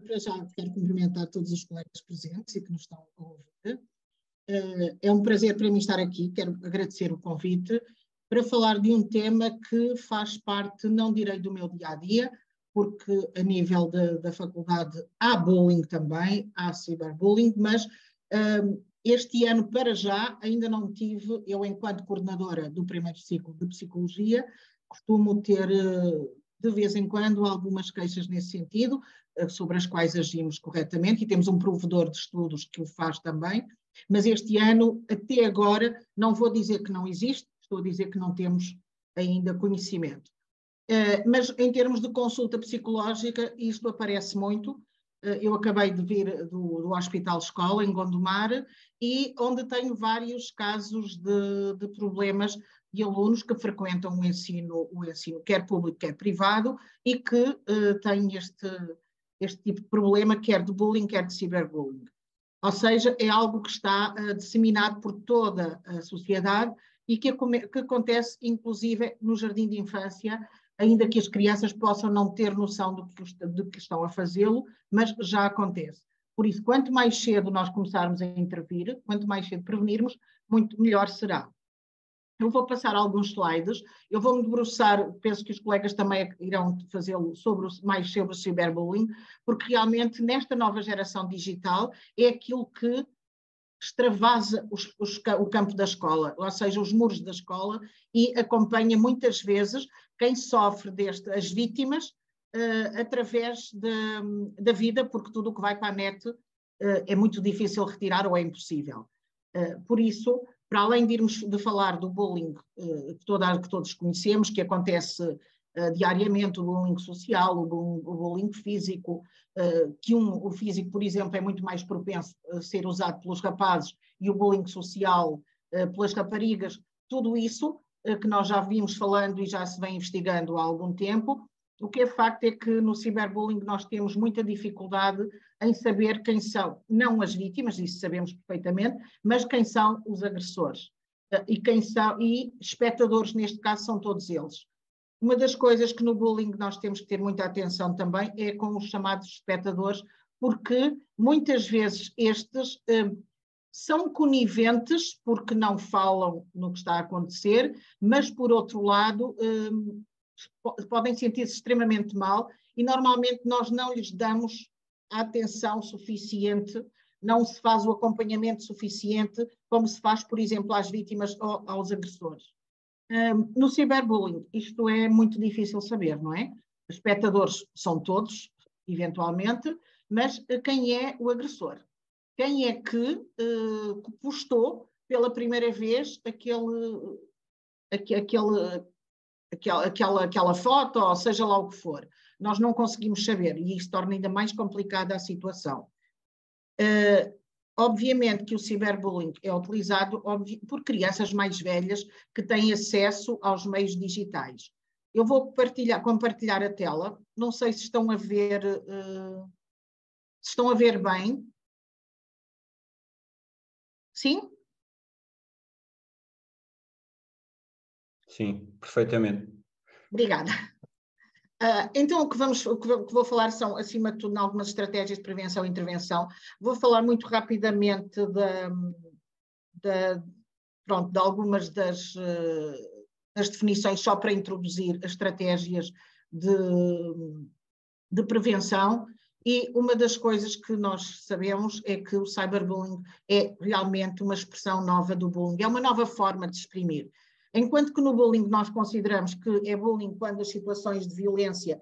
para já quero cumprimentar todos os colegas presentes e que nos estão a ouvir. É um prazer para mim estar aqui, quero agradecer o convite para falar de um tema que faz parte, não direi do meu dia-a-dia, porque a nível da faculdade há bullying também, há cyberbullying, mas este ano para já ainda não tive, eu enquanto coordenadora do primeiro ciclo de Psicologia, costumo ter de vez em quando algumas queixas nesse sentido, sobre as quais agimos corretamente, e temos um provedor de estudos que o faz também, mas este ano, até agora, não vou dizer que não existe, estou a dizer que não temos ainda conhecimento. Mas em termos de consulta psicológica, isto aparece muito. Eu acabei de vir do Hospital Escola, em Gondomar, e onde tenho vários casos de problemas de alunos que frequentam o ensino quer público, quer privado, e que têm este tipo de problema, quer de bullying, quer de ciberbullying. Ou seja, é algo que está disseminado por toda a sociedade e que acontece, inclusive, no jardim de infância, ainda que as crianças possam não ter noção do que estão a fazê-lo, mas já acontece. Por isso, quanto mais cedo nós começarmos a intervir, quanto mais cedo prevenirmos, muito melhor será. Eu vou passar alguns slides, eu vou-me debruçar, penso que os colegas também irão fazê-lo mais sobre o cyberbullying, porque realmente nesta nova geração digital é aquilo que extravasa o campo da escola, ou seja, os muros da escola, e acompanha muitas vezes quem sofre as vítimas, através da vida, porque tudo o que vai para a net é muito difícil retirar ou é impossível. Por isso, para além de falar do bullying que todos conhecemos, que acontece diariamente, o bullying social, o bullying físico, o físico, por exemplo, é muito mais propenso a ser usado pelos rapazes, e o bullying social pelas raparigas, tudo isso que nós já vimos falando e já se vem investigando há algum tempo. O que é facto é que no ciberbullying nós temos muita dificuldade em saber quem são, não as vítimas, isso sabemos perfeitamente, mas quem são os agressores. E espectadores, neste caso, são todos eles. Uma das coisas que no bullying nós temos que ter muita atenção também é com os chamados espectadores, porque muitas vezes estes são coniventes porque não falam no que está a acontecer, mas por outro lado podem sentir-se extremamente mal e normalmente nós não lhes damos a atenção suficiente, não se faz o acompanhamento suficiente como se faz, por exemplo, às vítimas ou aos agressores. No ciberbullying, isto é muito difícil saber, não é? Os espectadores são todos, eventualmente, mas quem é o agressor? Quem é que postou pela primeira vez aquela foto, ou seja lá o que for? Nós não conseguimos saber e isso torna ainda mais complicada a situação. Obviamente que o ciberbullying é utilizado por crianças mais velhas que têm acesso aos meios digitais. Eu vou compartilhar a tela, não sei se estão a ver, bem. Sim? Sim, perfeitamente. Obrigada. Então, o que vou falar são, acima de tudo, em algumas estratégias de prevenção e intervenção. Vou falar muito rapidamente de algumas das definições, só para introduzir as estratégias de prevenção. E uma das coisas que nós sabemos é que o cyberbullying é realmente uma expressão nova do bullying, é uma nova forma de exprimir. Enquanto que no bullying nós consideramos que é bullying quando as situações de violência,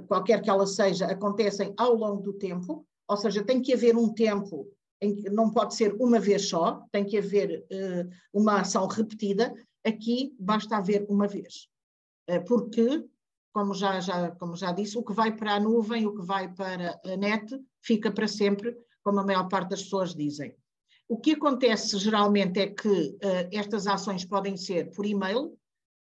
qualquer que ela seja, acontecem ao longo do tempo, ou seja, tem que haver um tempo em que não pode ser uma vez só, tem que haver uma ação repetida. Aqui basta haver uma vez, porque, como já disse, o que vai para a nuvem, o que vai para a net, fica para sempre, como a maior parte das pessoas dizem. O que acontece geralmente é que estas ações podem ser por e-mail,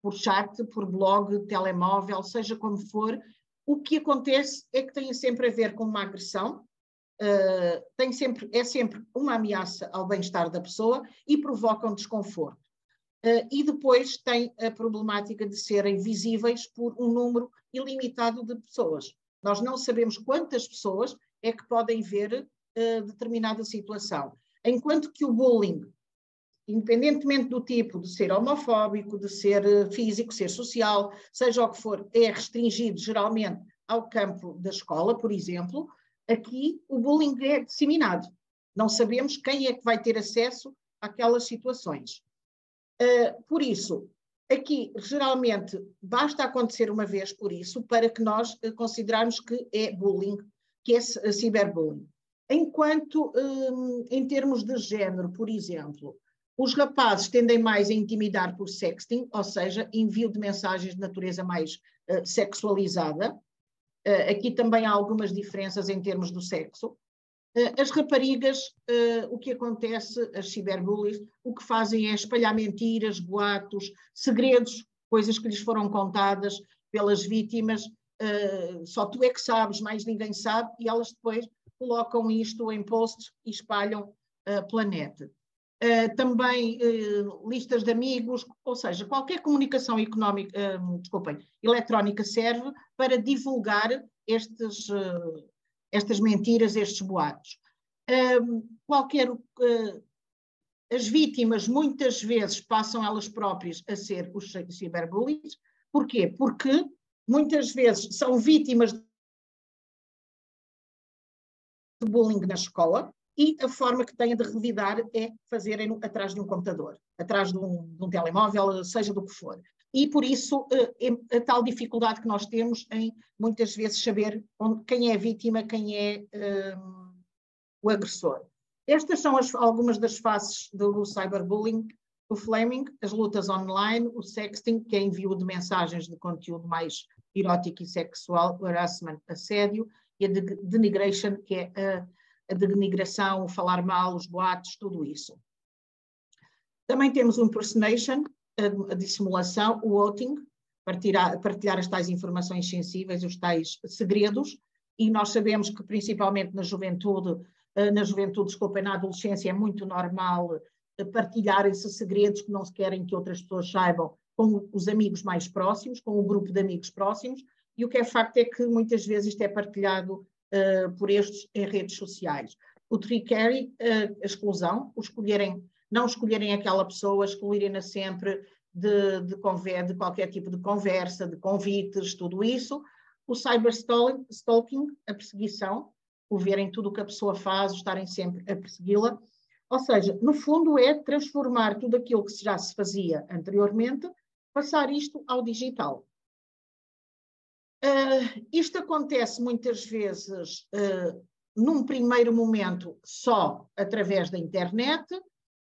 por chat, por blog, telemóvel, seja como for. O que acontece é que tem sempre a ver com uma agressão, é sempre uma ameaça ao bem-estar da pessoa e provoca um desconforto. E depois tem a problemática de serem visíveis por um número ilimitado de pessoas. Nós não sabemos quantas pessoas é que podem ver determinada situação. Enquanto que o bullying, independentemente do tipo de ser homofóbico, de ser físico, ser social, seja o que for, é restringido geralmente ao campo da escola, por exemplo, aqui o bullying é disseminado. Não sabemos quem é que vai ter acesso àquelas situações. Por isso, aqui geralmente basta acontecer uma vez por isso para que nós considerarmos que é bullying, que é ciberbullying. Enquanto, em termos de género, por exemplo, os rapazes tendem mais a intimidar por sexting, ou seja, envio de mensagens de natureza mais sexualizada. Aqui também há algumas diferenças em termos do sexo. As raparigas, o que acontece, as ciberbullies, o que fazem é espalhar mentiras, boatos, segredos, coisas que lhes foram contadas pelas vítimas, só tu é que sabes, mais ninguém sabe, e elas depois colocam isto em posts e espalham pela net. Também listas de amigos, ou seja, qualquer comunicação económica, eletrónica serve para divulgar estas mentiras, estes boatos. As vítimas muitas vezes passam elas próprias a ser os ciberbullies. Porquê? Porque muitas vezes são vítimas de bullying na escola e a forma que têm de revidar é fazerem atrás de um computador, atrás de um telemóvel, seja do que for. E por isso a tal dificuldade que nós temos em muitas vezes saber quem é a vítima, quem é o agressor. Estas são algumas das faces do cyberbullying: o flaming, as lutas online, o sexting, que é envio de mensagens de conteúdo mais erótico e sexual, o harassment, assédio, e a denigration, que é a denigração, o falar mal, os boatos, tudo isso. Também temos o impersonation, a dissimulação, o outing, partilhar as tais informações sensíveis, os tais segredos, e nós sabemos que principalmente na juventude, na adolescência é muito normal partilhar esses segredos que não se querem que outras pessoas saibam com os amigos mais próximos, com o grupo de amigos próximos, e o que é facto é que muitas vezes isto é partilhado por estes em redes sociais. O trickery, a exclusão, não escolherem aquela pessoa, excluírem-na sempre de qualquer tipo de conversa, de convites, tudo isso. O cyberstalking, a perseguição, o verem tudo o que a pessoa faz, estarem sempre a persegui-la. Ou seja, no fundo é transformar tudo aquilo que já se fazia anteriormente, passar isto ao digital. Isto acontece muitas vezes, num primeiro momento, só através da internet,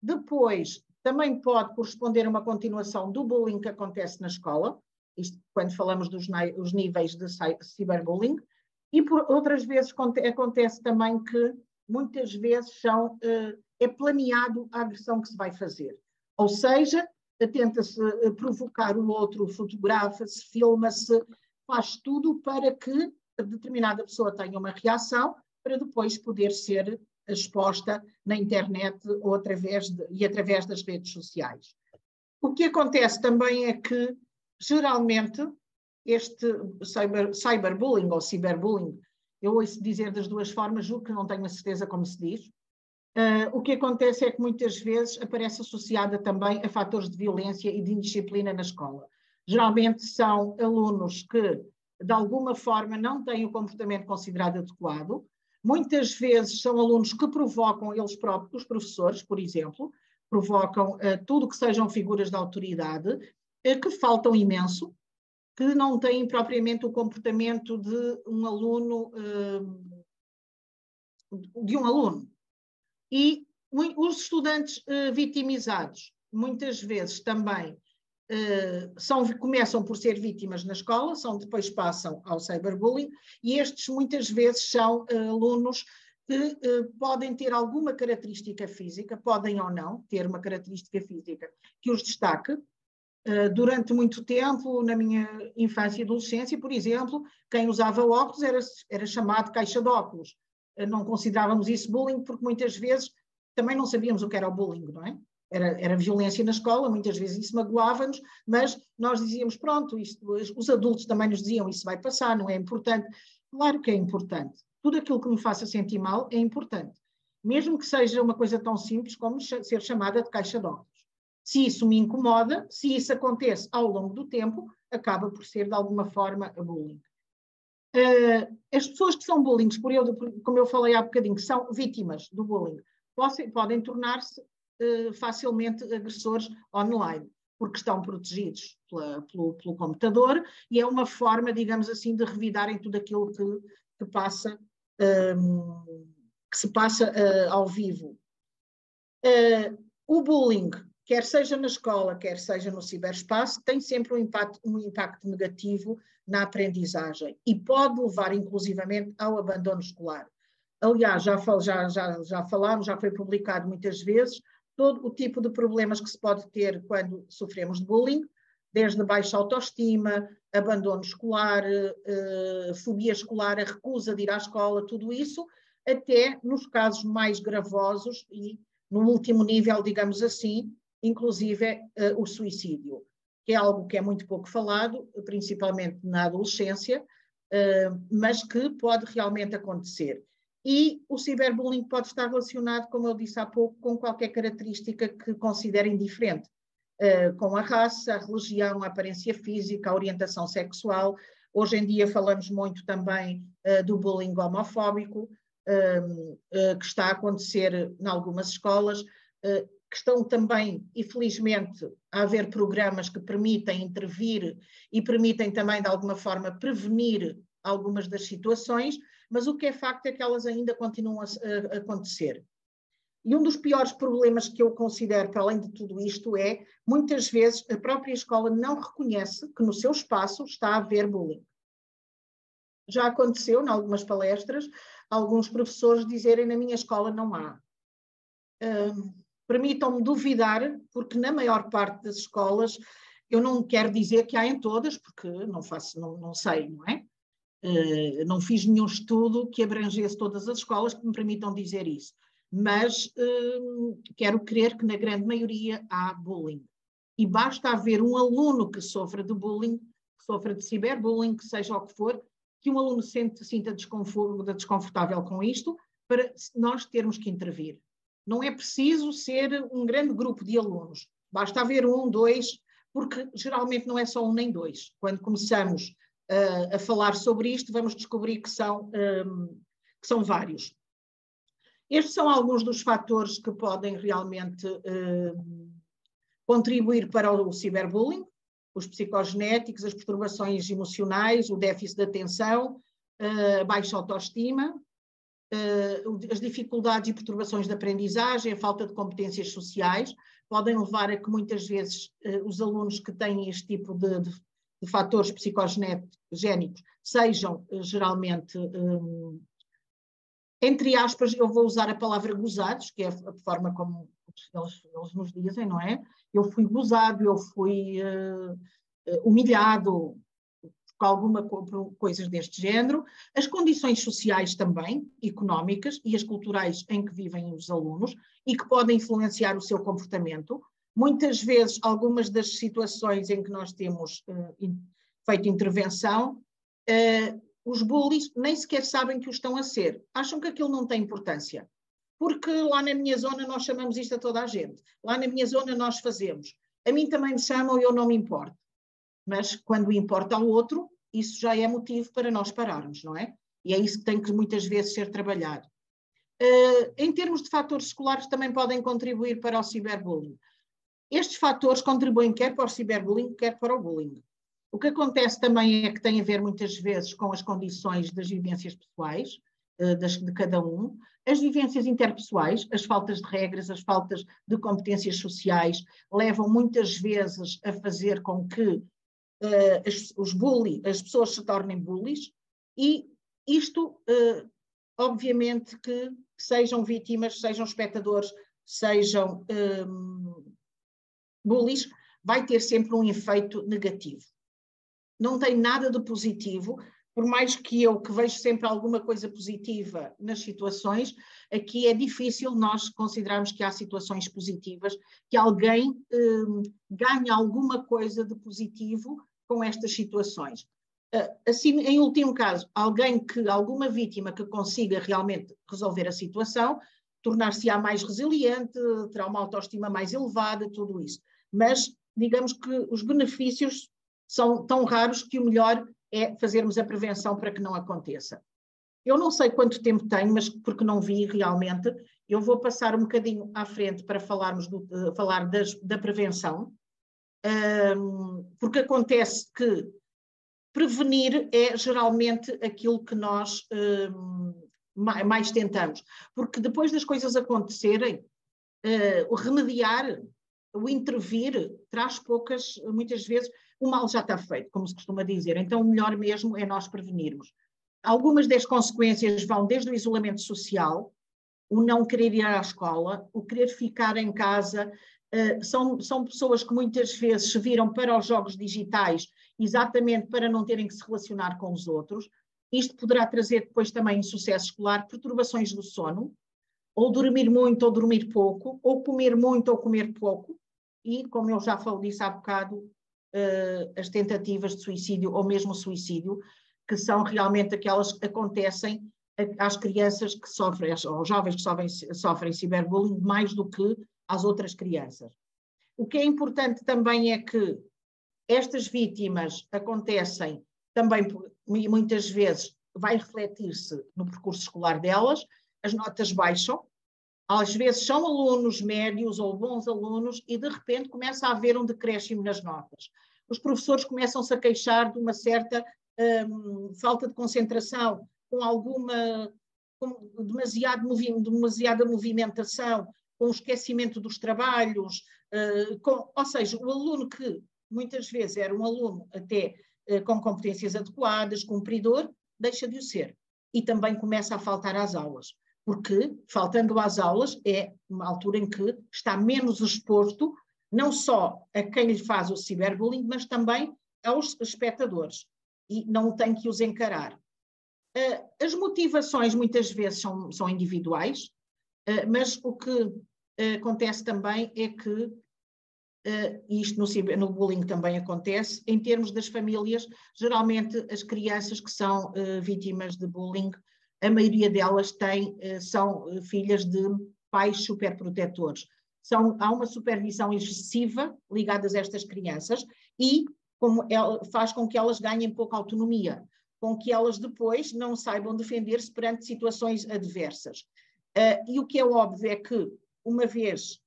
depois também pode corresponder a uma continuação do bullying que acontece na escola, isto quando falamos dos níveis de cyberbullying, e por outras vezes acontece também que muitas vezes é planeado a agressão que se vai fazer. Ou seja, tenta-se provocar o outro, fotografa-se, filma-se, faz tudo para que a determinada pessoa tenha uma reação para depois poder ser exposta na internet ou através das redes sociais. O que acontece também é que, geralmente, este cyberbullying ou ciberbullying, eu ouço dizer das duas formas, julgo que não tenho a certeza como se diz. O que acontece é que muitas vezes aparece associada também a fatores de violência e de indisciplina na escola. Geralmente são alunos que, de alguma forma, não têm o comportamento considerado adequado. Muitas vezes são alunos que provocam eles próprios, os professores, por exemplo, provocam tudo que sejam figuras de autoridade, que faltam imenso, que não têm propriamente o comportamento de um aluno, E os estudantes vitimizados, muitas vezes também começam por ser vítimas na escola, depois passam ao cyberbullying, e estes muitas vezes são alunos que podem ter alguma característica física, podem ou não ter uma característica física que os destaque. Durante muito tempo, na minha infância e adolescência, por exemplo, quem usava óculos era chamado caixa de óculos. Não considerávamos isso bullying, porque muitas vezes também não sabíamos o que era o bullying, não é? Era violência na escola, muitas vezes isso magoava-nos, mas nós dizíamos, pronto, os adultos também nos diziam, isso vai passar, não é importante. Claro que é importante. tudo aquilo que me faça sentir mal é importante, mesmo que seja uma coisa tão simples como ser chamada de caixa de óculos. Se isso me incomoda, se isso acontece ao longo do tempo, acaba por ser de alguma forma bullying. As pessoas que são bullying, como eu falei há bocadinho, que são vítimas do bullying, podem tornar-se facilmente agressores online, porque estão protegidos pelo computador, e é uma forma, digamos assim, de revidarem tudo aquilo que se passa ao vivo. O bullying, quer seja na escola, quer seja no ciberespaço, tem sempre um impacto negativo na aprendizagem e pode levar inclusivamente ao abandono escolar. Aliás, já falámos, já foi publicado muitas vezes, todo o tipo de problemas que se pode ter quando sofremos de bullying, desde baixa autoestima, abandono escolar, fobia escolar, a recusa de ir à escola, tudo isso, até nos casos mais gravosos e no último nível, digamos assim, inclusive o suicídio, que é algo que é muito pouco falado, principalmente na adolescência, mas que pode realmente acontecer. E o ciberbullying pode estar relacionado, como eu disse há pouco, com qualquer característica que considerem diferente, com a raça, a religião, a aparência física, a orientação sexual. Hoje em dia falamos muito também do bullying homofóbico, que está a acontecer em algumas escolas, que estão também, infelizmente, a haver programas que permitem intervir e permitem também, de alguma forma, prevenir algumas das situações, mas o que é facto é que elas ainda continuam a acontecer. E um dos piores problemas que eu considero, para além de tudo isto, é, muitas vezes, a própria escola não reconhece que no seu espaço está a haver bullying. Já aconteceu, em algumas palestras, alguns professores dizerem, na minha escola não há. Permitam-me duvidar, porque na maior parte das escolas, eu não quero dizer que há em todas, porque não sei, não é? Não fiz nenhum estudo que abrangesse todas as escolas que me permitam dizer isso, mas quero crer que na grande maioria há bullying. E basta haver um aluno que sofra de bullying, que sofra de ciberbullying, que seja o que for, que um aluno sinta desconfortável com isto, para nós termos que intervir. Não é preciso ser um grande grupo de alunos, basta haver um, dois, porque geralmente não é só um nem dois. Quando começamos a falar sobre isto, vamos descobrir que são vários. Estes são alguns dos fatores que podem realmente contribuir para o ciberbullying: os psicogenéticos, as perturbações emocionais, o déficit de atenção, a baixa autoestima, as dificuldades e perturbações de aprendizagem, a falta de competências sociais, podem levar a que muitas vezes os alunos que têm este tipo de fatores psicogenéticos sejam geralmente, entre aspas, eu vou usar a palavra gozados, que é a forma como eles nos dizem, não é? Eu fui gozado, eu fui humilhado, por coisas deste género. As condições sociais também, económicas e as culturais em que vivem os alunos e que podem influenciar o seu comportamento. Muitas vezes, algumas das situações em que nós temos feito intervenção, os bullies nem sequer sabem que o estão a ser. Acham que aquilo não tem importância. Porque lá na minha zona nós chamamos isto a toda a gente. Lá na minha zona nós fazemos. A mim também me chamam e eu não me importo. Mas quando importa ao outro, isso já é motivo para nós pararmos, não é? E é isso que tem que muitas vezes ser trabalhado. Em termos de fatores escolares, também podem contribuir para o ciberbullying. Estes fatores contribuem quer para o ciberbullying, quer para o bullying. O que acontece também é que tem a ver muitas vezes com as condições das vivências pessoais de cada um, as vivências interpessoais, as faltas de regras, as faltas de competências sociais, levam muitas vezes a fazer com que as pessoas se tornem bullies, e isto, obviamente, que sejam vítimas, sejam espectadores, sejam bullies, vai ter sempre um efeito negativo. Não tem nada de positivo, por mais que eu que vejo sempre alguma coisa positiva nas situações, aqui é difícil nós considerarmos que há situações positivas, que alguém ganha alguma coisa de positivo com estas situações. Assim, em último caso, alguma vítima que consiga realmente resolver a situação, tornar-se-á mais resiliente, terá uma autoestima mais elevada, tudo isso. Mas, digamos que os benefícios são tão raros que o melhor é fazermos a prevenção para que não aconteça. Eu não sei quanto tempo tenho, mas porque não vi realmente, eu vou passar um bocadinho à frente para falar da prevenção, porque acontece que prevenir é geralmente aquilo que nós mais tentamos, porque depois das coisas acontecerem, o remediar, o intervir, traz muitas vezes, o mal já está feito, como se costuma dizer, então o melhor mesmo é nós prevenirmos. Algumas das consequências vão desde o isolamento social, o não querer ir à escola, o querer ficar em casa. São pessoas que muitas vezes se viram para os jogos digitais exatamente para não terem que se relacionar com os outros. Isto poderá trazer depois também insucesso escolar, perturbações do sono, ou dormir muito ou dormir pouco, ou comer muito ou comer pouco, e, como eu já disse há bocado, as tentativas de suicídio ou mesmo suicídio, que são realmente aquelas que acontecem às crianças que sofrem, aos jovens que sofrem ciberbullying, mais do que às outras crianças. O que é importante também é que estas vítimas acontecem também, muitas vezes, vai refletir-se no percurso escolar delas, as notas baixam, às vezes são alunos médios ou bons alunos e de repente começa a haver um decréscimo nas notas. Os professores começam-se a queixar de uma certa falta de concentração, com demasiada movimentação, com o esquecimento dos trabalhos, ou seja, o aluno que muitas vezes era um aluno até com competências adequadas, cumpridor, deixa de o ser. E também começa a faltar às aulas, porque faltando às aulas é uma altura em que está menos exposto, não só a quem lhe faz o ciberbullying, mas também aos espectadores, e não tem que os encarar. As motivações muitas vezes são individuais, mas o que acontece também é que, e isto no bullying também acontece, em termos das famílias, geralmente as crianças que são vítimas de bullying, a maioria delas são filhas de pais superprotetores. Há uma supervisão excessiva ligada a estas crianças e faz com que elas ganhem pouca autonomia, com que elas depois não saibam defender-se perante situações adversas. E o que é óbvio é que, uma vez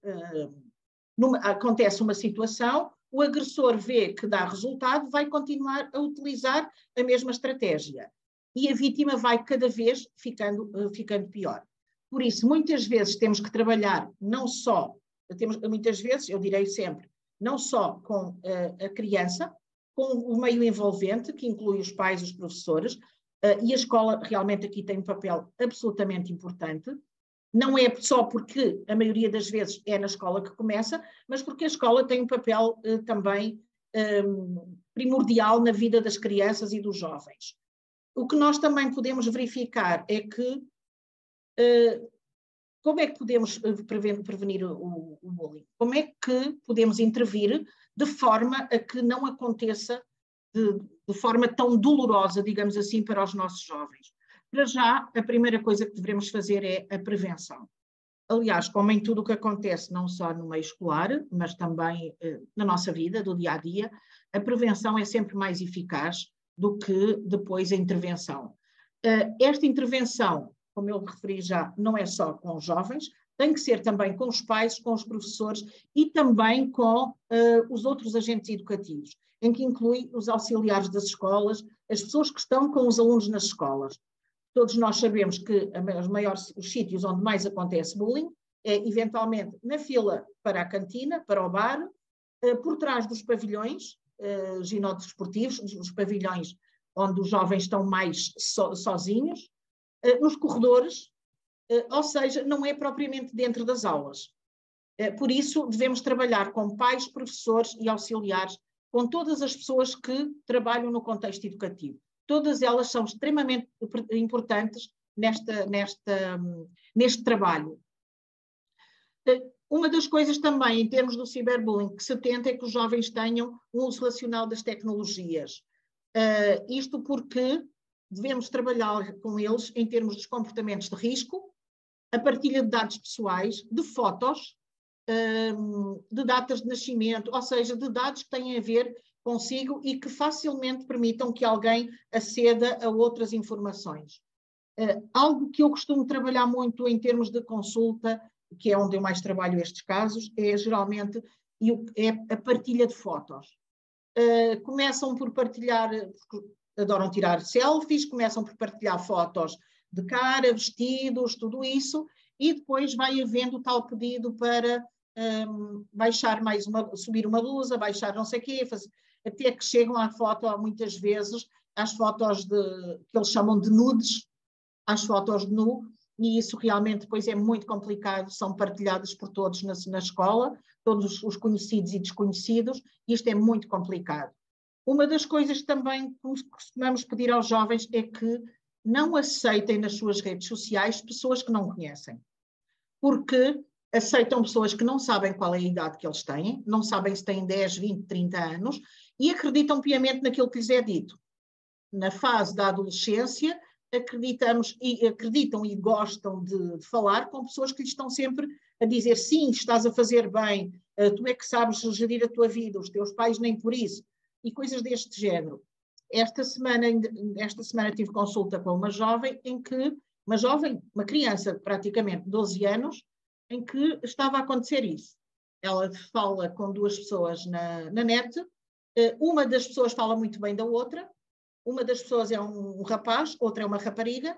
acontece uma situação, o agressor vê que dá resultado, vai continuar a utilizar a mesma estratégia. E a vítima vai cada vez ficando pior. Por isso, muitas vezes temos que trabalhar muitas vezes, eu direi sempre, não só com a criança, com o meio envolvente, que inclui os pais e os professores, e a escola realmente aqui tem um papel absolutamente importante. Não é só porque a maioria das vezes é na escola que começa, mas porque a escola tem um papel também primordial na vida das crianças e dos jovens. O que nós também podemos verificar é que como é que podemos prevenir o bullying? Como é que podemos intervir de forma a que não aconteça de forma tão dolorosa, digamos assim, para os nossos jovens? Para já, a primeira coisa que devemos fazer é a prevenção. Aliás, como em tudo o que acontece, não só no meio escolar, mas também na nossa vida, do dia a dia, a prevenção é sempre mais eficaz do que depois a intervenção. Esta intervenção, como eu referi já, não é só com os jovens, tem que ser também com os pais, com os professores e também com os outros agentes educativos, em que inclui os auxiliares das escolas, as pessoas que estão com os alunos nas escolas. Todos nós sabemos que os sítios onde mais acontece bullying é, eventualmente, na fila para a cantina, para o bar, por trás dos pavilhões ginódesportivos, os pavilhões onde os jovens estão mais sozinhos, nos corredores, ou seja, não é propriamente dentro das aulas. Por isso, devemos trabalhar com pais, professores e auxiliares, com todas as pessoas que trabalham no contexto educativo. Todas elas são extremamente importantes neste trabalho. Uma das coisas também, em termos do ciberbullying, que se tenta é que os jovens tenham um uso racional das tecnologias. Isto porque devemos trabalhar com eles em termos dos comportamentos de risco, a partilha de dados pessoais, de fotos, de datas de nascimento, ou seja, de dados que têm a ver consigo e que facilmente permitam que alguém aceda a outras informações. Algo que eu costumo trabalhar muito em termos de consulta, que é onde eu mais trabalho estes casos, é geralmente a partilha de fotos. Começam por partilhar, adoram tirar selfies, começam por partilhar fotos de cara, vestidos, tudo isso, e depois vai havendo tal pedido para baixar subir uma blusa, baixar não sei o quê, até que chegam à foto, muitas vezes, às fotos que eles chamam de nudes, às fotos de nu, e isso realmente depois é muito complicado, são partilhadas por todos na escola, todos os conhecidos e desconhecidos, e isto é muito complicado. Uma das coisas que também costumamos pedir aos jovens é que não aceitem nas suas redes sociais pessoas que não conhecem, porque aceitam pessoas que não sabem qual é a idade que eles têm, não sabem se têm 10, 20, 30 anos, e acreditam piamente naquilo que lhes é dito. Na fase da adolescência, acreditam e gostam de falar com pessoas que lhes estão sempre a dizer sim, estás a fazer bem, tu é que sabes gerir a tua vida, os teus pais nem por isso, e coisas deste género. Esta semana tive consulta com uma jovem uma criança praticamente 12 anos, em que estava a acontecer isso. Ela fala com duas pessoas na net, uma das pessoas fala muito bem da outra, uma das pessoas é um rapaz, outra é uma rapariga,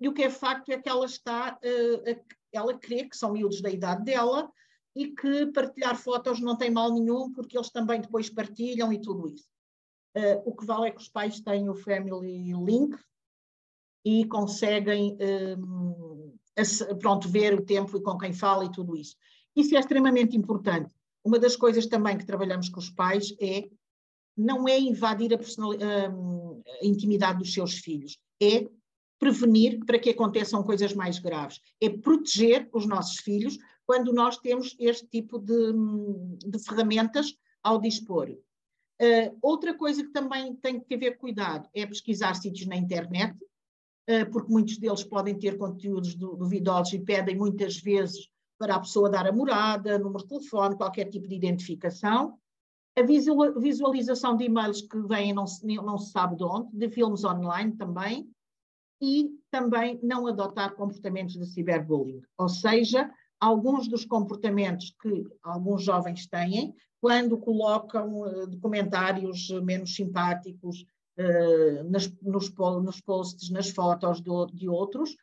e o que é facto é que ela crê que são miúdos da idade dela e que partilhar fotos não tem mal nenhum, porque eles também depois partilham e tudo isso. O que vale é que os pais têm o Family Link e conseguem ver o tempo e com quem fala e tudo isso. Isso é extremamente importante. Uma das coisas também que trabalhamos com os pais não é invadir a intimidade dos seus filhos, é prevenir para que aconteçam coisas mais graves, é proteger os nossos filhos quando nós temos este tipo de ferramentas ao dispor. Outra coisa que também tem que haver cuidado é pesquisar sítios na internet, porque muitos deles podem ter conteúdos duvidosos e pedem muitas vezes para a pessoa dar a morada, número de telefone, qualquer tipo de identificação. A visualização de e-mails que vêm não se sabe de onde, de filmes online também, e também não adotar comportamentos de ciberbullying, ou seja, alguns dos comportamentos que alguns jovens têm quando colocam comentários menos simpáticos nos posts, nas fotos de outros,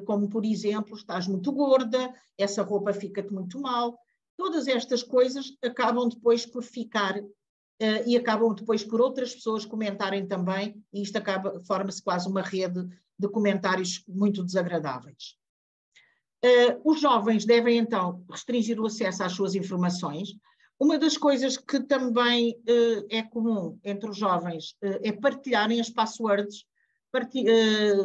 como por exemplo, estás muito gorda, essa roupa fica-te muito mal. Todas estas coisas acabam depois por ficar e acabam depois por outras pessoas comentarem também, e isto forma-se quase uma rede de comentários muito desagradáveis. Os jovens devem então restringir o acesso às suas informações. Uma das coisas que também é comum entre os jovens é partilharem as passwords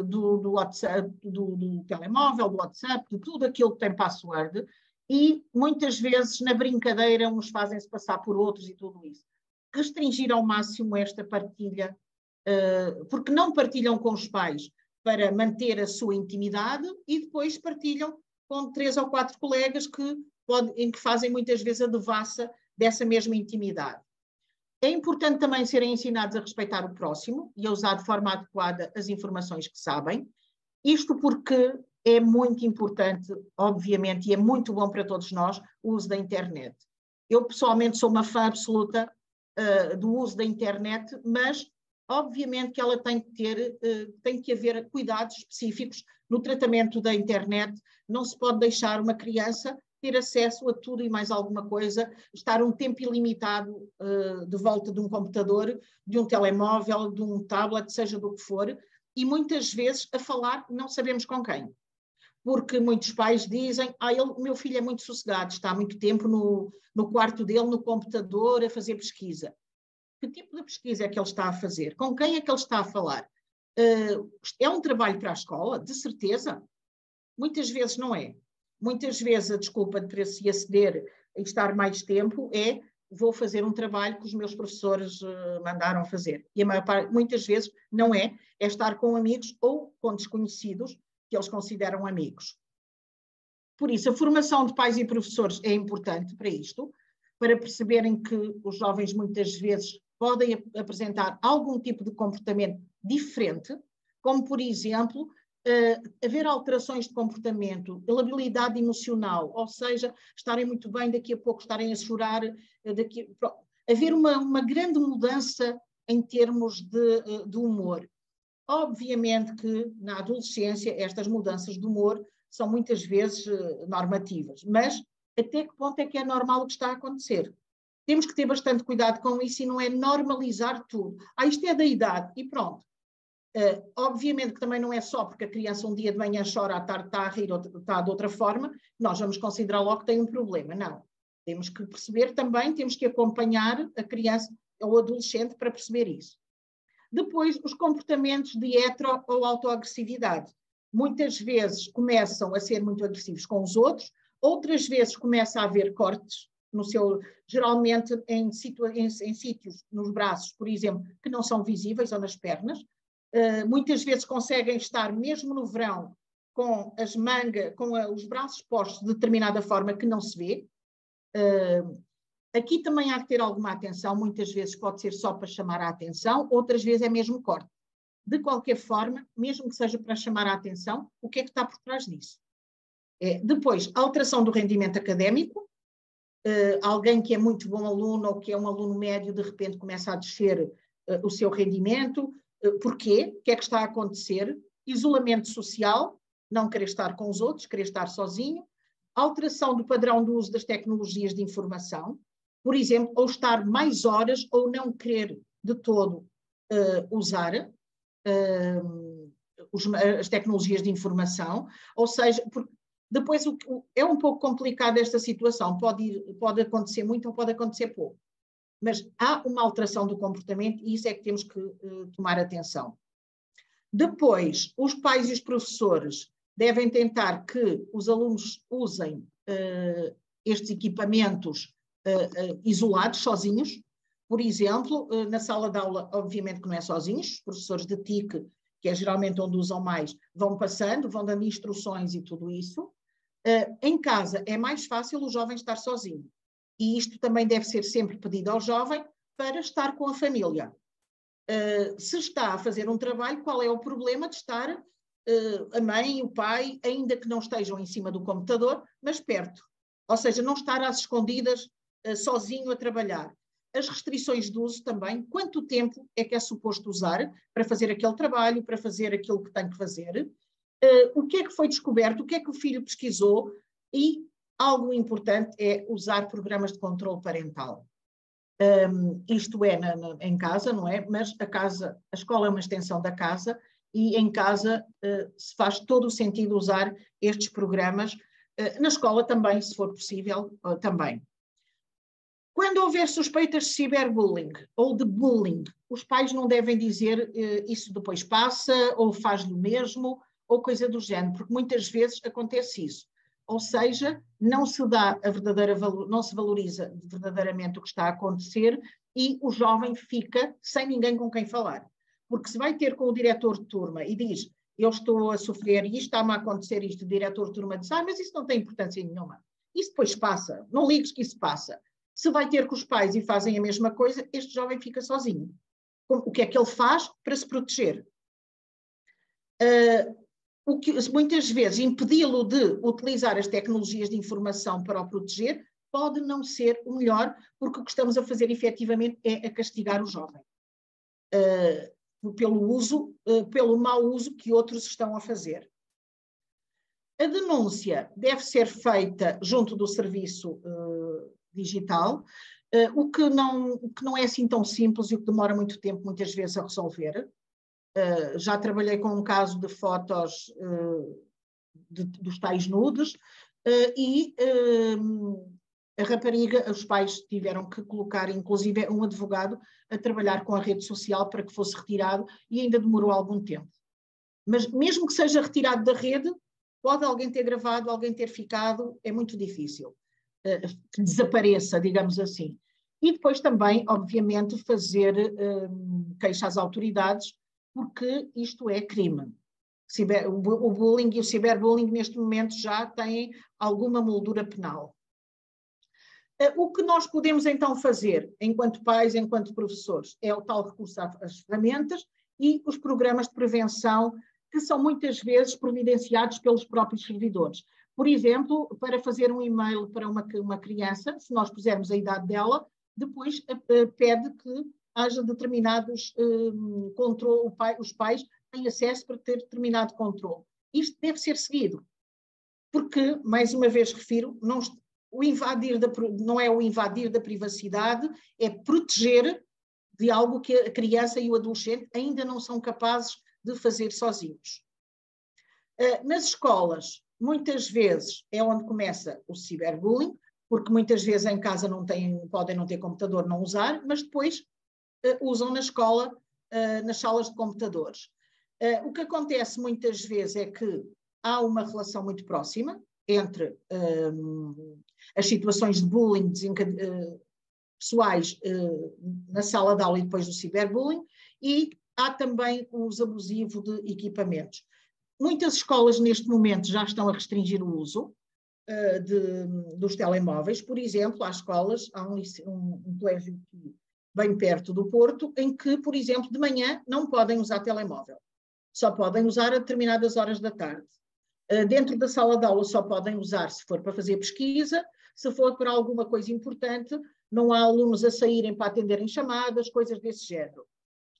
do WhatsApp, do telemóvel, do WhatsApp, de tudo aquilo que tem password, e muitas vezes na brincadeira uns fazem-se passar por outros e tudo isso. Restringir ao máximo esta partilha, porque não partilham com os pais para manter a sua intimidade e depois partilham com 3 ou 4 colegas em que fazem muitas vezes a devassa dessa mesma intimidade. É importante também serem ensinados a respeitar o próximo e a usar de forma adequada as informações que sabem, isto porque é muito importante, obviamente, e é muito bom para todos nós, o uso da internet. Eu, pessoalmente, sou uma fã absoluta do uso da internet, mas, obviamente, que ela tem que haver cuidados específicos no tratamento da internet. Não se pode deixar uma criança ter acesso a tudo e mais alguma coisa, estar um tempo ilimitado de volta de um computador, de um telemóvel, de um tablet, seja do que for, e muitas vezes a falar não sabemos com quem. Porque muitos pais dizem, o meu filho é muito sossegado, está há muito tempo no quarto dele, no computador, a fazer pesquisa. Que tipo de pesquisa é que ele está a fazer? Com quem é que ele está a falar? É um trabalho para a escola? De certeza. Muitas vezes não é. Muitas vezes a desculpa para se aceder e estar mais tempo é vou fazer um trabalho que os meus professores mandaram fazer. E a maior parte, muitas vezes, não é estar com amigos ou com desconhecidos que eles consideram amigos. Por isso, a formação de pais e professores é importante para isto, para perceberem que os jovens muitas vezes podem apresentar algum tipo de comportamento diferente, como, por exemplo, haver alterações de comportamento, labilidade emocional, ou seja, estarem muito bem, daqui a pouco estarem a chorar, haver uma grande mudança em termos de humor. Obviamente que na adolescência estas mudanças de humor são muitas vezes normativas, mas até que ponto é que é normal o que está a acontecer? Temos que ter bastante cuidado com isso e não é normalizar tudo. Isto é da idade e pronto. Obviamente que também não é só porque a criança um dia de manhã chora, à tarde está a rir ou está de outra forma, nós vamos considerar logo que tem um problema. Não. Temos que perceber também, temos que acompanhar a criança ou o adolescente para perceber isso. Depois, os comportamentos de hetero ou autoagressividade. Muitas vezes começam a ser muito agressivos com os outros, outras vezes começa a haver cortes, geralmente em sítios, nos braços, por exemplo, que não são visíveis, ou nas pernas. Muitas vezes conseguem estar, mesmo no verão, com as mangas, com os braços postos de determinada forma que não se vê. Aqui também há que ter alguma atenção, muitas vezes pode ser só para chamar a atenção, outras vezes é mesmo corte. De qualquer forma, mesmo que seja para chamar a atenção, o que é que está por trás disso? Depois, alteração do rendimento académico. Alguém que é muito bom aluno ou que é um aluno médio, de repente começa a descer o seu rendimento. Porquê? O que é que está a acontecer? Isolamento social, não querer estar com os outros, querer estar sozinho. Alteração do padrão do uso das tecnologias de informação. Por exemplo, ou estar mais horas ou não querer de todo usar as tecnologias de informação. Ou seja, depois é um pouco complicado esta situação. Pode acontecer muito ou pode acontecer pouco. Mas há uma alteração do comportamento e isso é que temos que tomar atenção. Depois, os pais e os professores devem tentar que os alunos usem estes equipamentos isolados, sozinhos. Por exemplo, na sala de aula, obviamente que não é sozinhos, os professores de TIC, que é geralmente onde usam mais, vão passando, vão dando instruções e tudo isso. Em casa é mais fácil o jovem estar sozinho. E isto também deve ser sempre pedido ao jovem para estar com a família. Se está a fazer um trabalho, qual é o problema de estar a mãe e o pai, ainda que não estejam em cima do computador, mas perto? Ou seja, não estar às escondidas, sozinho a trabalhar. As restrições de uso também, quanto tempo é que é suposto usar para fazer aquele trabalho, para fazer aquilo que tem que fazer, o que é que foi descoberto, o que é que o filho pesquisou e algo importante é usar programas de controle parental. Isto é em casa, não é? Mas a escola é uma extensão da casa e em casa se faz todo o sentido usar estes programas. Na escola também, se for possível, também. Quando houver suspeitas de ciberbullying ou de bullying, os pais não devem dizer isso depois passa ou faz-lhe o mesmo ou coisa do género, porque muitas vezes acontece isso. Ou seja, não se dá não se valoriza verdadeiramente o que está a acontecer e o jovem fica sem ninguém com quem falar. Porque se vai ter com o diretor de turma e diz, eu estou a sofrer isto, está-me a acontecer isto, o diretor de turma diz, mas isso não tem importância nenhuma. Isso depois passa, não ligues que isso passa. Se vai ter com os pais e fazem a mesma coisa, este jovem fica sozinho. O que é que ele faz para se proteger? O que muitas vezes impedi-lo de utilizar as tecnologias de informação para o proteger pode não ser o melhor, porque o que estamos a fazer efetivamente é a castigar o jovem pelo mau uso que outros estão a fazer. A denúncia deve ser feita junto do serviço digital, o que não é assim tão simples e o que demora muito tempo muitas vezes a resolver. Já trabalhei com um caso de fotos dos tais nudes e a rapariga, os pais tiveram que colocar, inclusive, um advogado a trabalhar com a rede social para que fosse retirado e ainda demorou algum tempo. Mas mesmo que seja retirado da rede, pode alguém ter gravado, alguém ter ficado, é muito difícil que desapareça, digamos assim. E depois também, obviamente, fazer queixa às autoridades, porque isto é crime. O bullying e o ciberbullying neste momento já têm alguma moldura penal. O que nós podemos então fazer, enquanto pais, enquanto professores, é o tal recurso às ferramentas e os programas de prevenção, que são muitas vezes providenciados pelos próprios servidores. Por exemplo, para fazer um e-mail para uma criança, se nós pusermos a idade dela, depois pede que haja determinados controle, os pais têm acesso para ter determinado controle. Isto deve ser seguido, porque, mais uma vez refiro, não é o invadir da privacidade, é proteger de algo que a criança e o adolescente ainda não são capazes de fazer sozinhos. Nas escolas, muitas vezes é onde começa o ciberbullying, porque muitas vezes em casa podem não ter computador, não usar, mas depois usam na escola, nas salas de computadores. O que acontece muitas vezes é que há uma relação muito próxima entre as situações de bullying pessoais na sala de aula e depois do ciberbullying, e há também o uso abusivo de equipamentos. Muitas escolas neste momento já estão a restringir o uso dos telemóveis. Por exemplo, há escolas, há um colégio bem perto do Porto, em que, por exemplo, de manhã não podem usar telemóvel. Só podem usar a determinadas horas da tarde. Dentro da sala de aula só podem usar se for para fazer pesquisa, se for para alguma coisa importante, não há alunos a saírem para atenderem chamadas, coisas desse género.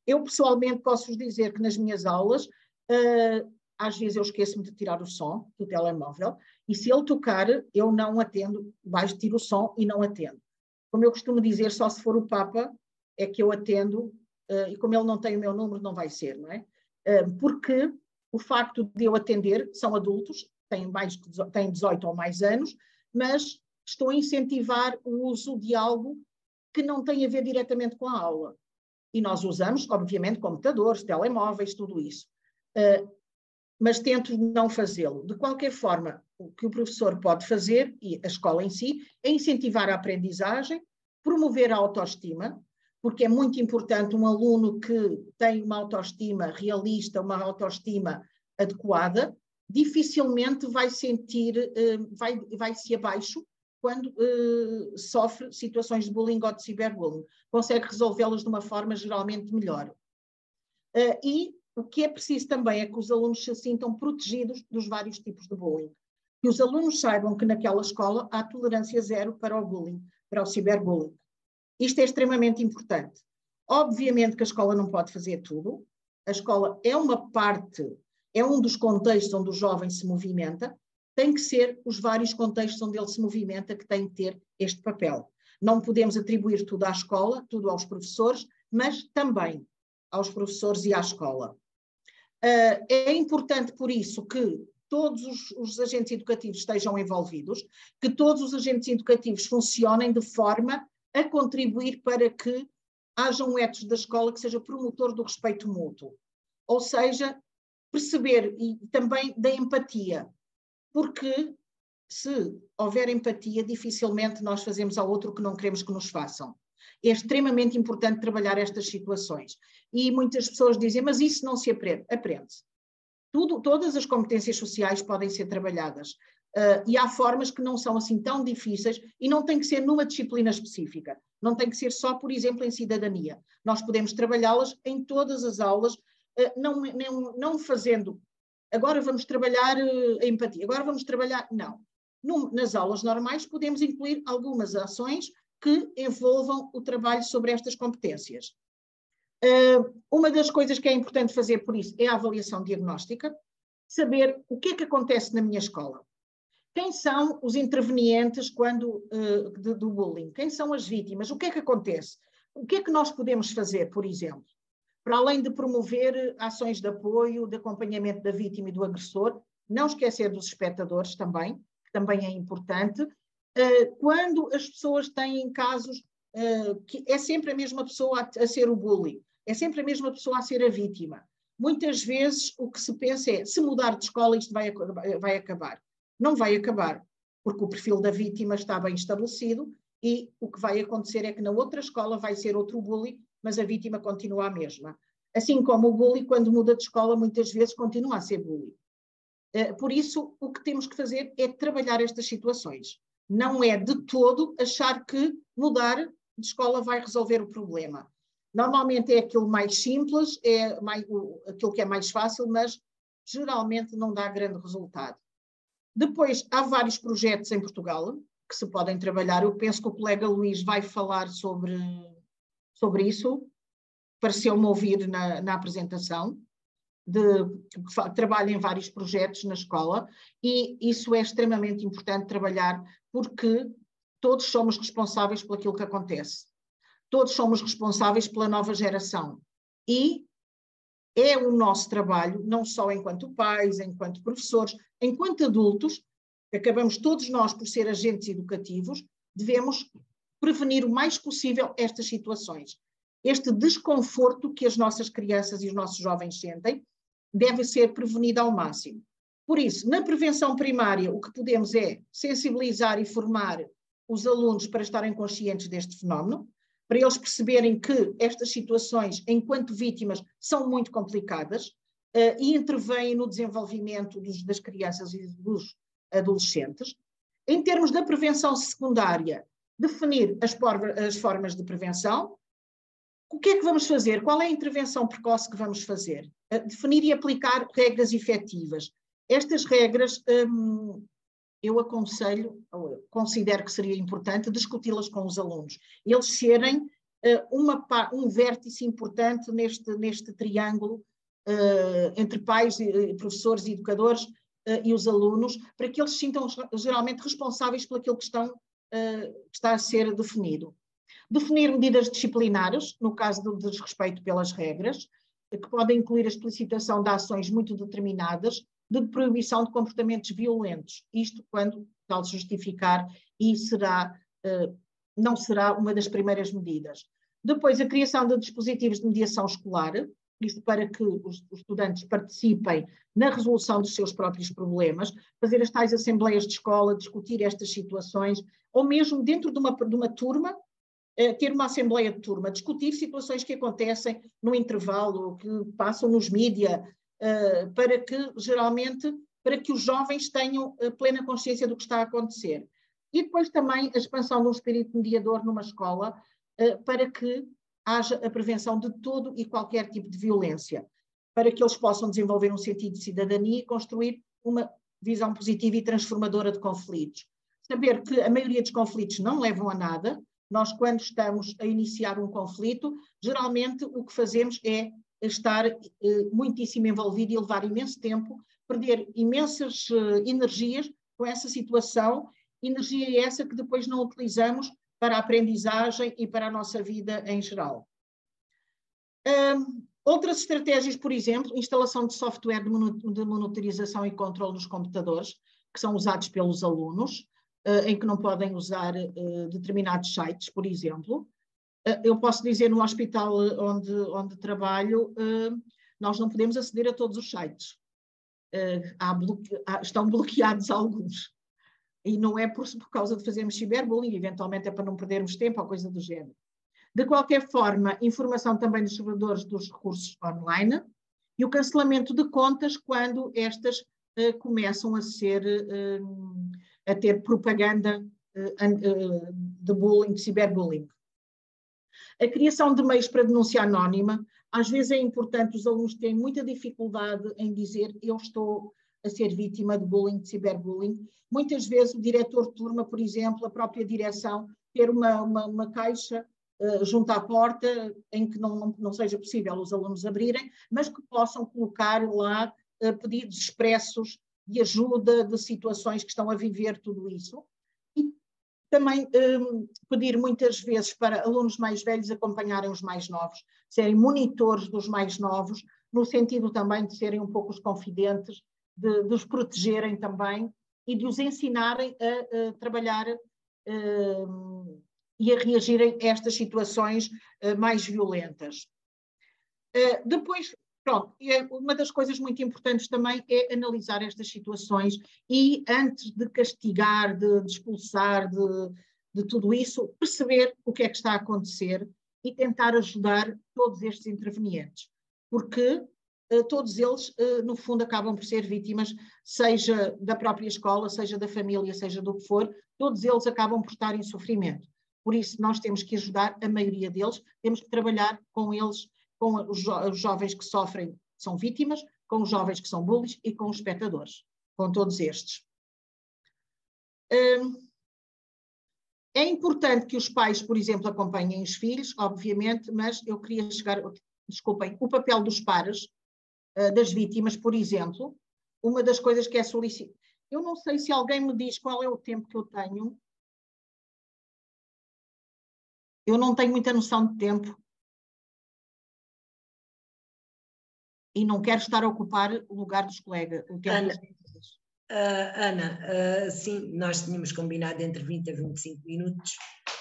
Eu, pessoalmente, posso-vos dizer que nas minhas aulas, às vezes eu esqueço-me de tirar o som do telemóvel, e se ele tocar, eu não atendo, tiro o som e não atendo. Como eu costumo dizer, só se for o Papa é que eu atendo, e como ele não tem o meu número, não vai ser, não é? Porque o facto de eu atender, são adultos, têm 18 ou mais anos, mas estou a incentivar o uso de algo que não tem a ver diretamente com a aula. E nós usamos, obviamente, computadores, telemóveis, tudo isso. Mas tento não fazê-lo. De qualquer forma, o que o professor pode fazer, e a escola em si, é incentivar a aprendizagem, promover a autoestima, porque é muito importante um aluno que tem uma autoestima realista, uma autoestima adequada, dificilmente vai vai-se abaixo quando sofre situações de bullying ou de ciberbullying. Consegue resolvê-las de uma forma geralmente melhor. E o que é preciso também é que os alunos se sintam protegidos dos vários tipos de bullying. Que os alunos saibam que naquela escola há tolerância zero para o bullying, para o ciberbullying. Isto é extremamente importante. Obviamente que a escola não pode fazer tudo. A escola é uma parte, é um dos contextos onde o jovem se movimenta. Tem que ser os vários contextos onde ele se movimenta que tem que ter este papel. Não podemos atribuir tudo à escola, tudo aos professores, mas também aos professores e à escola. É importante, por isso, que todos os agentes educativos estejam envolvidos, que todos os agentes educativos funcionem de forma a contribuir para que haja um ethos da escola que seja promotor do respeito mútuo. Ou seja, perceber e também da empatia, porque se houver empatia, dificilmente nós fazemos ao outro o que não queremos que nos façam. É extremamente importante trabalhar estas situações. E muitas pessoas dizem, mas isso não se aprende. Aprende-se. Todas as competências sociais podem ser trabalhadas. E há formas que não são assim tão difíceis e não tem que ser numa disciplina específica. Não tem que ser só, por exemplo, em cidadania. Nós podemos trabalhá-las em todas as aulas, não fazendo, agora vamos trabalhar a empatia, agora vamos trabalhar, não. Nas aulas normais podemos incluir algumas ações que envolvam o trabalho sobre estas competências. Uma das coisas que é importante fazer por isso é a avaliação diagnóstica, saber o que é que acontece na minha escola. Quem são os intervenientes do bullying? Quem são as vítimas? O que é que acontece? O que é que nós podemos fazer, por exemplo? Para além de promover ações de apoio, de acompanhamento da vítima e do agressor, não esquecer dos espectadores também, que também é importante. Quando as pessoas têm casos que é sempre a mesma pessoa a ser o bully, é sempre a mesma pessoa a ser a vítima. Muitas vezes o que se pensa é, se mudar de escola isto vai acabar. Não vai acabar, porque o perfil da vítima está bem estabelecido e o que vai acontecer é que na outra escola vai ser outro bully, mas a vítima continua a mesma. Assim como o bully, quando muda de escola, muitas vezes continua a ser bully. Por isso, o que temos que fazer é trabalhar estas situações. Não é de todo achar que mudar de escola vai resolver o problema. Normalmente é aquilo mais simples, aquilo que é mais fácil, mas geralmente não dá grande resultado. Depois, há vários projetos em Portugal que se podem trabalhar. Eu penso que o colega Luís vai falar sobre isso. Pareceu-me ouvir na apresentação, que trabalha em vários projetos na escola, e isso é extremamente importante trabalhar, porque todos somos responsáveis por aquilo que acontece. Todos somos responsáveis pela nova geração. E é o nosso trabalho, não só enquanto pais, enquanto professores, enquanto adultos, acabamos todos nós por ser agentes educativos, devemos prevenir o mais possível estas situações. Este desconforto que as nossas crianças e os nossos jovens sentem deve ser prevenido ao máximo. Por isso, na prevenção primária, o que podemos é sensibilizar e formar os alunos para estarem conscientes deste fenómeno, para eles perceberem que estas situações, enquanto vítimas, são muito complicadas e intervêm no desenvolvimento das crianças e dos adolescentes. Em termos da prevenção secundária, definir as formas de prevenção. O que é que vamos fazer? Qual é a intervenção precoce que vamos fazer? Definir e aplicar regras efetivas. Estas regras, eu considero que seria importante discuti-las com os alunos. Eles serem um vértice importante neste triângulo entre pais, professores e educadores e os alunos, para que eles se sintam geralmente responsáveis por aquilo que está a ser definido. Definir medidas disciplinares, no caso do desrespeito pelas regras, que podem incluir a explicitação de ações muito determinadas, de proibição de comportamentos violentos, isto quando tal justificar, e não será uma das primeiras medidas. Depois, a criação de dispositivos de mediação escolar, isto para que os estudantes participem na resolução dos seus próprios problemas, fazer as tais assembleias de escola, discutir estas situações, ou mesmo dentro de uma turma, ter uma assembleia de turma, discutir situações que acontecem no intervalo, que passam nos mídia, para que os jovens tenham plena consciência do que está a acontecer. E depois também a expansão de um espírito mediador numa escola, para que haja a prevenção de todo e qualquer tipo de violência, para que eles possam desenvolver um sentido de cidadania e construir uma visão positiva e transformadora de conflitos. Saber que a maioria dos conflitos não levam a nada. Nós, quando estamos a iniciar um conflito, geralmente o que fazemos é estar muitíssimo envolvido e levar imenso tempo, perder imensas energias com essa situação, energia essa que depois não utilizamos para a aprendizagem e para a nossa vida em geral. Outras estratégias, por exemplo, instalação de software de monitorização e controle dos computadores, que são usados pelos alunos, em que não podem usar determinados sites, por exemplo. Eu posso dizer, no hospital onde trabalho, nós não podemos aceder a todos os sites. Estão bloqueados alguns. E não é por causa de fazermos ciberbullying, eventualmente é para não perdermos tempo ou coisa do género. De qualquer forma, informação também dos servidores dos recursos online e o cancelamento de contas quando estas começam a ter propaganda de bullying, de ciberbullying. A criação de meios para denúncia anónima. Às vezes é importante, os alunos têm muita dificuldade em dizer eu estou a ser vítima de bullying, de ciberbullying. Muitas vezes o diretor de turma, por exemplo, a própria direção, ter uma caixa junto à porta em que não seja possível os alunos abrirem, mas que possam colocar lá pedidos expressos de ajuda, de situações que estão a viver tudo isso. E também pedir muitas vezes para alunos mais velhos acompanharem os mais novos, serem monitores dos mais novos, no sentido também de serem um pouco os confidentes, de os protegerem também e de os ensinarem a trabalhar e a reagirem a estas situações mais violentas. Depois, pronto, uma das coisas muito importantes também é analisar estas situações e antes de castigar, de expulsar, de tudo isso, perceber o que é que está a acontecer e tentar ajudar todos estes intervenientes, porque todos eles, no fundo, acabam por ser vítimas, seja da própria escola, seja da família, seja do que for, todos eles acabam por estar em sofrimento. Por isso, nós temos que ajudar a maioria deles, temos que trabalhar com eles, com os jovens que sofrem, são vítimas, com os jovens que são bullies e com os espectadores, com todos estes. É importante que os pais, por exemplo, acompanhem os filhos, obviamente, mas eu queria chegar, desculpem, o papel dos pares, das vítimas, por exemplo, uma das coisas que é solicitada. Eu não sei se alguém me diz qual é o tempo que eu tenho. Eu não tenho muita noção de tempo. E não quero estar a ocupar o lugar dos colegas. O tempo Ana, sim, nós tínhamos combinado entre 20 a 25 minutos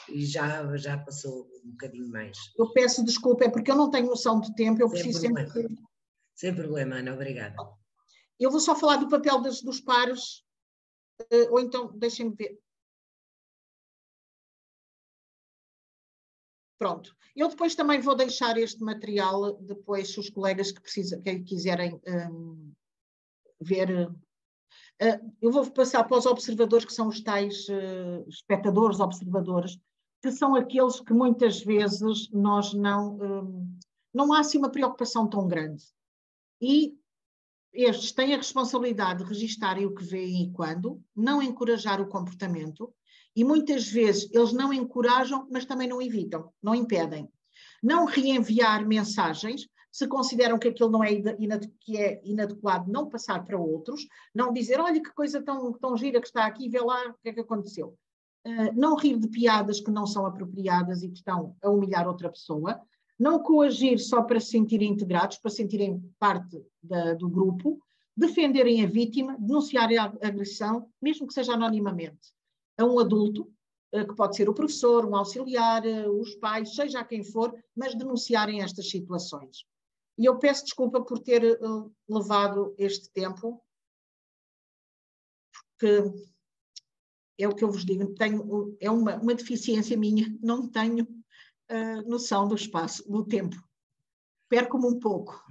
e já passou um bocadinho mais. Eu peço desculpa, é porque eu não tenho noção de tempo, eu preciso sempre... Sem problema, Ana, obrigada. Eu vou só falar do papel dos pares, ou então, deixem-me ver. Pronto. Eu depois também vou deixar este material, depois, se os colegas que quiserem ver... eu vou passar para os observadores, que são os tais espectadores, observadores, que são aqueles que muitas vezes nós não há assim uma preocupação tão grande. E estes têm a responsabilidade de registarem o que veem e quando, não encorajar o comportamento, e muitas vezes eles não encorajam, mas também não evitam, não impedem. Não reenviar mensagens, se consideram que aquilo não é inadequado, não passar para outros, não dizer, olha que coisa tão gira que está aqui, vê lá o que é que aconteceu. Não rir de piadas que não são apropriadas e que estão a humilhar outra pessoa, não coagir só para se sentirem integrados, para se sentirem parte do grupo, defenderem a vítima, denunciarem a agressão, mesmo que seja anonimamente, a um adulto, que pode ser o professor, um auxiliar, os pais, seja quem for, mas denunciarem estas situações. E eu peço desculpa por ter levado este tempo, porque é o que eu vos digo, é uma deficiência minha, não tenho noção do espaço, do tempo. Perco-me um pouco.